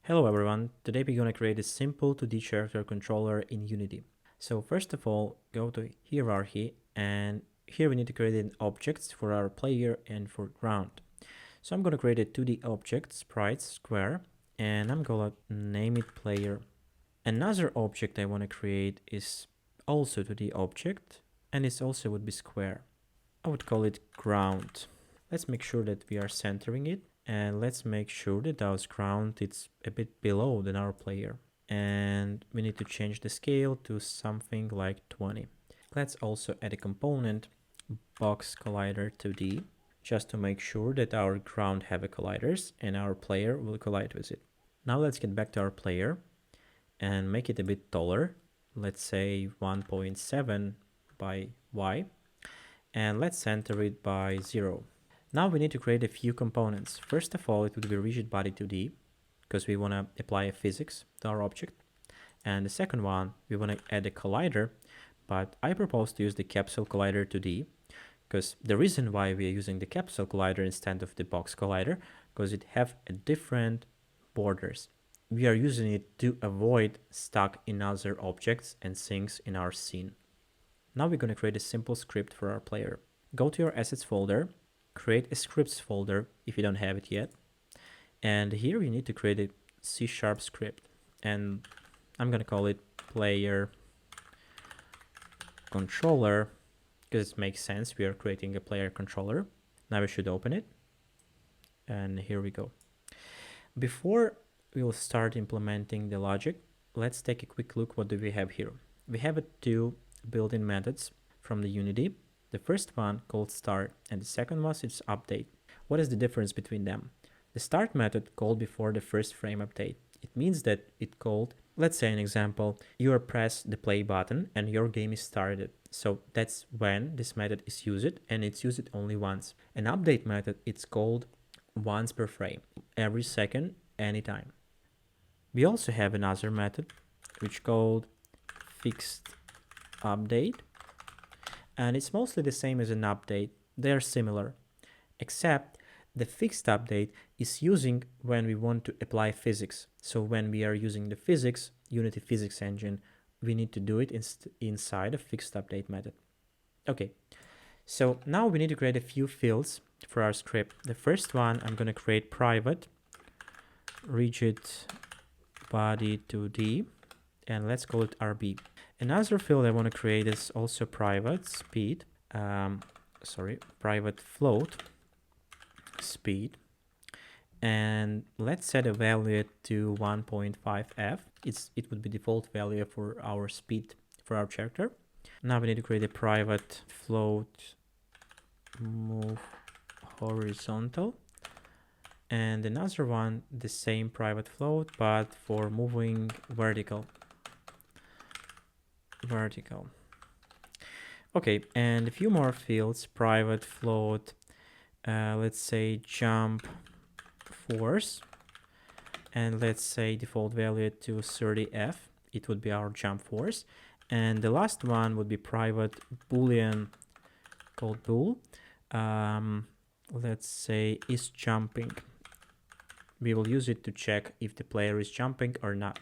Hello everyone, today we're going to create a simple 2D character controller in Unity. So first of all, go to hierarchy, and here we need to create an objects for our player and for ground. So I'm going to create a 2D object, Sprites square, and I'm going to name it player. Another object I want to create is also 2D object, and it also would be square. I would call it ground. Let's make sure that we are centering it, and let's make sure that our ground is a bit below than our player. And we need to change the scale to something like 20. Let's also add a component, box collider 2D, just to make sure that our ground have a colliders and our player will collide with it. Now let's get back to our player and make it a bit taller. Let's say 1.7 by Y. And let's center it by 0. Now we need to create a few components. First of all, it would be rigid body 2D, because we want to apply a physics to our object. And the second one, we want to add a collider, but I propose to use the capsule collider 2D, because the reason why we are using the capsule collider instead of the box collider, because it have a different borders. We are using it to avoid stuck in other objects and things in our scene. Now we're going to create a simple script for our player. Go to your assets folder, create a scripts folder if you don't have it yet. And here you need to create a C# script. And I'm going to call it player controller because it makes sense. We are creating a player controller. Now we should open it. And here we go. Before we will start implementing the logic, let's take a quick look. What do we have here? We have two built-in methods from the Unity. The first one called start and the second one is update. What is the difference between them? The start method called before the first frame update. It means that it called, let's say an example, you press the play button and your game is started. So that's when this method is used, and it's used only once. An update method, it's called once per frame, every second, anytime. We also have another method which called fixed update, and it's mostly the same as an update. They're similar, except the fixed update is using when we want to apply physics. So when we are using the physics, Unity physics engine, we need to do it inside a fixed update method. Okay, so now we need to create a few fields for our script. The first one, I'm going to create private rigid body 2D, and let's call it RB. Another field I want to create is also private speed, private float speed, and let's set a value to 1.5f. It would be default value for our speed for our character. Now we need to create a private float move horizontal, and another one the same private float but for moving vertical. Okay, and a few more fields. Private float, let's say jump force, and let's say default value to 30f. It would be our jump force. And the last one would be private boolean called bool. Let's say is jumping. We will use it to check if the player is jumping or not,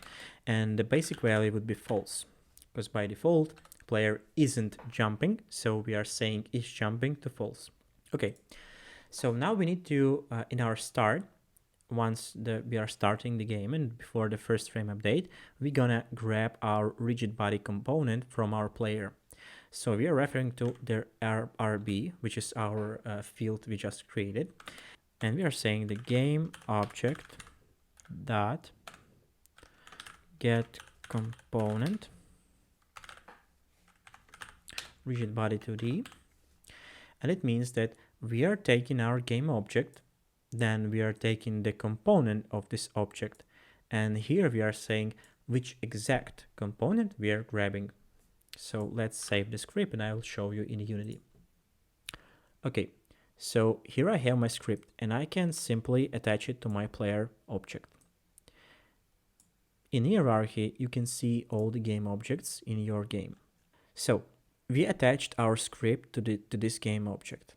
and the basic value would be false, because by default player isn't jumping, so we are saying is jumping to false. Okay, so now we need to in our start, once we are starting the game and before the first frame update, we're gonna grab our rigid body component from our player. So we are referring to the RB, which is our field we just created, and we are saying the game object dot get component rigid body 2D, and it means that we are taking our game object, then we are taking the component of this object, and here we are saying which exact component we are grabbing. So let's save the script and I will show you in Unity. Okay, so here I have my script and I can simply attach it to my player object. In hierarchy, you can see all the game objects in your game. So we attached our script to this game object.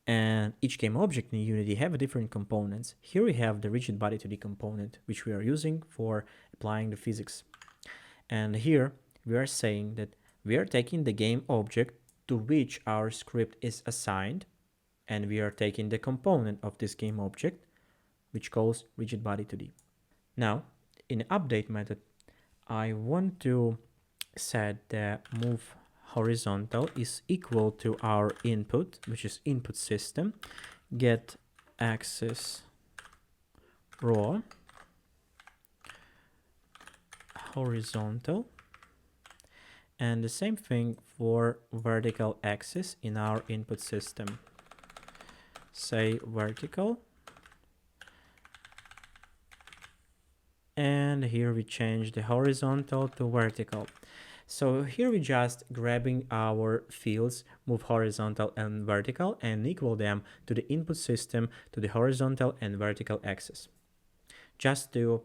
And each game object in Unity have different components. Here we have the rigid body 2D component, which we are using for applying the physics. And here we are saying that we are taking the game object to which our script is assigned, and we are taking the component of this game object, which calls rigid body 2D. Now, in the update method, I want to set the move horizontal is equal to our input, which is input system, get axis raw horizontal, and the same thing for vertical axis in our input system. Say vertical, and here we change the horizontal to vertical. So here we just grabbing our fields, move horizontal and vertical, and equal them to the input system to the horizontal and vertical axis. Just to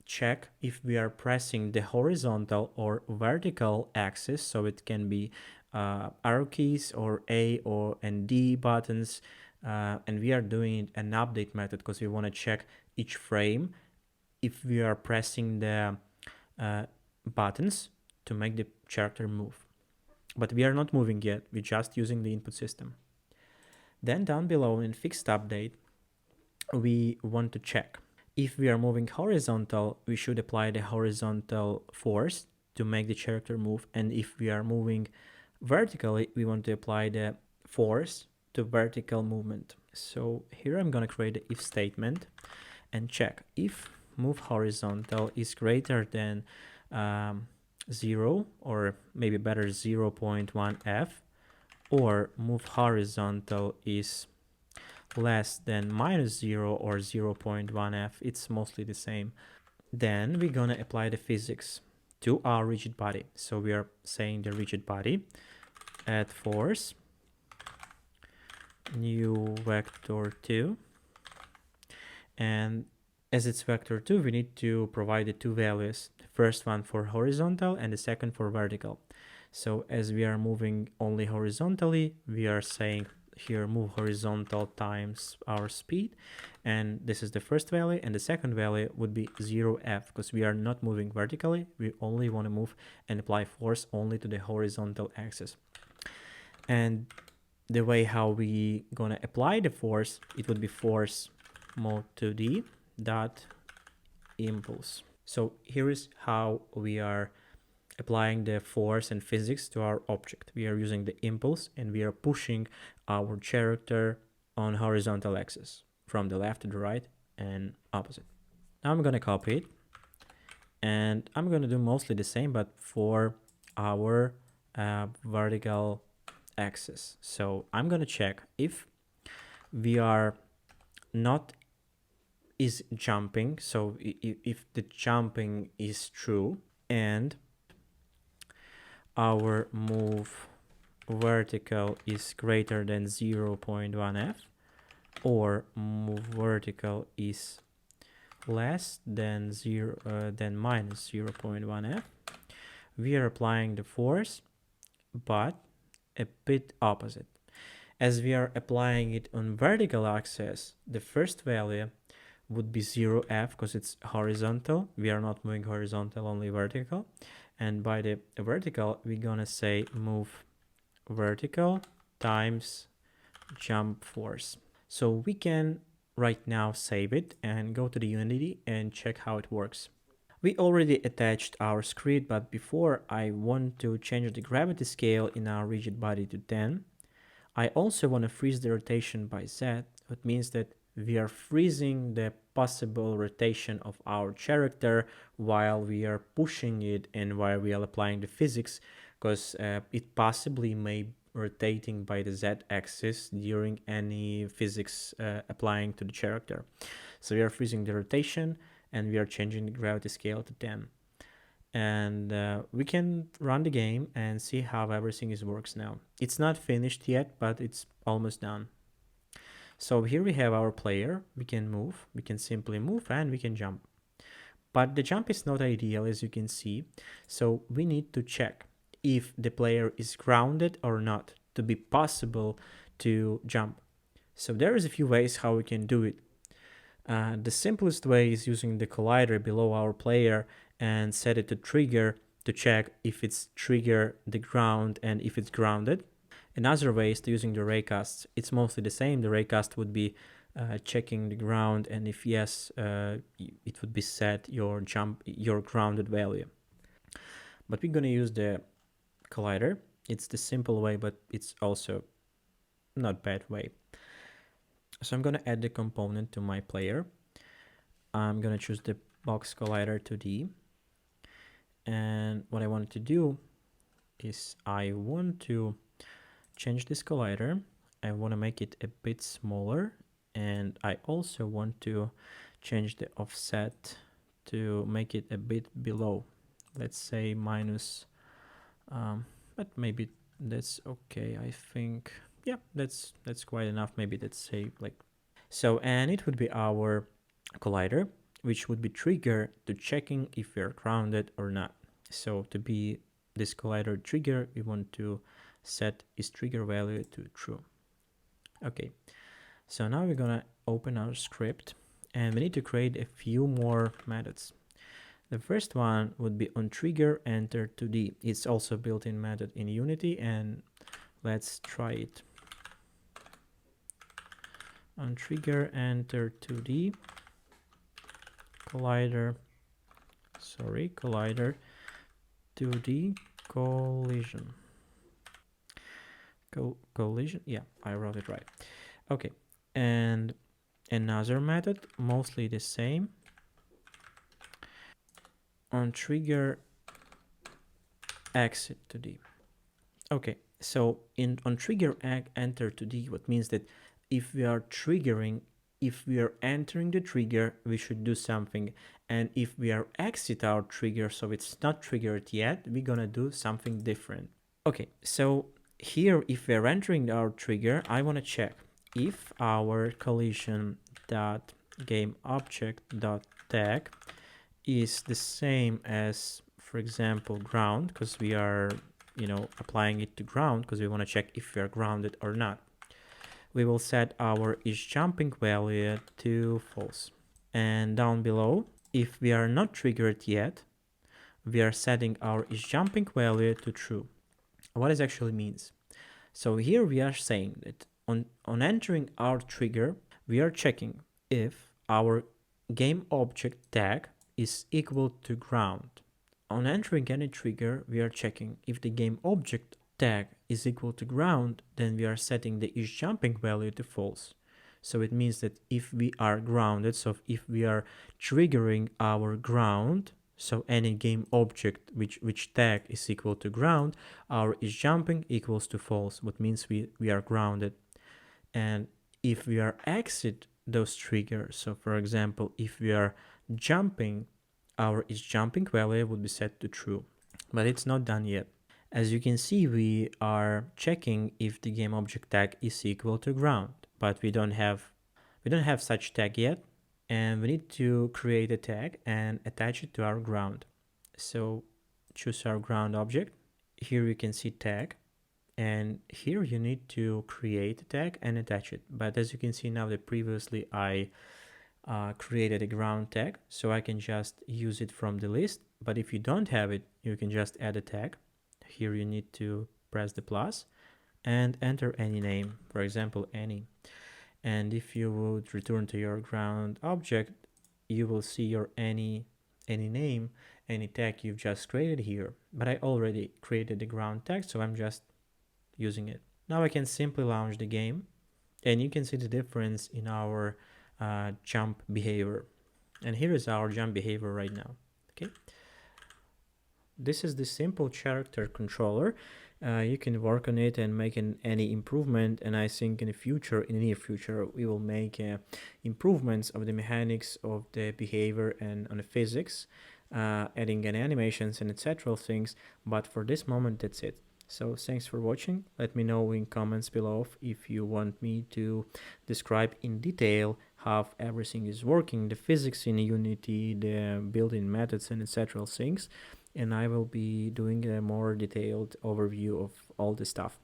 check if we are pressing the horizontal or vertical axis, so it can be arrow keys or A or and D buttons, and we are doing an update method because we want to check each frame if we are pressing the buttons to make the character move. But we are not moving yet, we're just using the input system. Then down below in fixed update, we want to check if we are moving horizontal, we should apply the horizontal force to make the character move, and if we are moving vertically, we want to apply the force to vertical movement. So here I'm going to create the if statement and check if move horizontal is greater than 0, or maybe better 0.1f, or move horizontal is less than -0 or 0.1f, it's mostly the same. Then we're gonna apply the physics to our rigid body. So we are saying the rigid body, add force, new vector 2, and as it's vector 2, we need to provide the two values, the first one for horizontal and the second for vertical. So as we are moving only horizontally, we are saying here move horizontal times our speed, and this is the first value, and the second value would be 0f because we are not moving vertically, we only want to move and apply force only to the horizontal axis. And the way how we gonna apply the force, it would be force mode 2d dot impulse. So here is how we are applying the force and physics to our object. We are using the impulse and we are pushing our character on horizontal axis from the left to the right and opposite. Now I'm going to copy it and I'm going to do mostly the same, but for our vertical axis. So I'm going to check if we are not is jumping, so if the jumping is true and our move vertical is greater than 0.1f, or move vertical is less than minus 0.1f, we are applying the force, but a bit opposite. As we are applying it on vertical axis, the first value would be 0f because it's horizontal. We are not moving horizontal, only vertical. And by the vertical, we're gonna say move vertical times jump force. So we can right now save it and go to the Unity and check how it works. We already attached our script, but before I want to change the gravity scale in our rigid body to 10. I also want to freeze the rotation by Z, which means that we are freezing the possible rotation of our character while we are pushing it and while we are applying the physics, because it possibly may rotating by the Z-axis during any physics applying to the character. So we are freezing the rotation and we are changing the gravity scale to 10. And we can run the game and see how everything works now. It's not finished yet, but it's almost done. So here we have our player. We can move, we can simply move, and we can jump. But the jump is not ideal, as you can see. So we need to check if the player is grounded or not to be possible to jump. So there is a few ways how we can do it. The simplest way is using the collider below our player and set it to trigger to check if it's trigger the ground and if it's grounded. Another way is to using the raycast. It's mostly the same. The raycast would be checking the ground, and if yes, it would be set your grounded value. But we're gonna use the collider. It's the simple way, but it's also not bad way. So I'm gonna add the component to my player. I'm gonna choose the box collider 2D, and what I want to do is I want to change this collider. I want to make it a bit smaller, and I also want to change the offset to make it a bit below, let's say minus, but maybe that's okay. I think, yeah, that's quite enough. Maybe let's say like so, and it would be our collider, which would be trigger to checking if we're grounded or not. So to be this collider trigger, we want to set its trigger value to true. Okay, so now we're gonna open our script, and we need to create a few more methods. The first one would be on trigger enter 2D. It's also built-in method in Unity, and let's try it. On trigger enter 2D collider 2D collision. Collision, yeah, I wrote it right. Okay, and another method, mostly the same. On trigger exit 2D. Okay, so on trigger enter 2D, what means that if we are entering the trigger, we should do something, and if we are exit our trigger, so it's not triggered yet, we're gonna do something different. Okay, so here, if we're entering our trigger, I want to check if our collision dot game object dot tag is the same as, for example, ground, because we are, applying it to ground because we want to check if we are grounded or not. We will set our is jumping value to false. And down below, if we are not triggered yet, we are setting our is jumping value to true. What it actually means. So here we are saying that on entering our trigger, we are checking if our game object tag is equal to ground. On entering any trigger, we are checking if the game object tag is equal to ground, then we are setting the is jumping value to false. So it means that if we are grounded, so if we are triggering our ground, so any game object which tag is equal to ground, our is jumping equals to false, what means we are grounded. And if we are exit those triggers, so for example, if we are jumping, our is jumping value would be set to true. But it's not done yet. As you can see, we are checking if the game object tag is equal to ground, but we don't have such tag yet, and we need to create a tag and attach it to our ground. So choose our ground object. Here you can see tag, and here you need to create a tag and attach it. But as you can see now that previously I created a ground tag, so I can just use it from the list. But if you don't have it, you can just add a tag. Here you need to press the plus and enter any name, for example, any. And if you would return to your ground object, you will see your any name, any tag you've just created here. But I already created the ground tag, so I'm just using it. Now I can simply launch the game, and you can see the difference in our jump behavior. And here is our jump behavior right now. Okay. This is the simple character controller. You can work on it and make any improvement, and I think in the near future, we will make improvements of the mechanics of the behavior and on the physics, adding any animations and etc. things. But for this moment, that's it. So thanks for watching. Let me know in comments below if you want me to describe in detail how everything is working, the physics in Unity, the built-in methods and etc. things. And I will be doing a more detailed overview of all the stuff.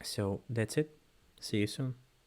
So that's it. See you soon.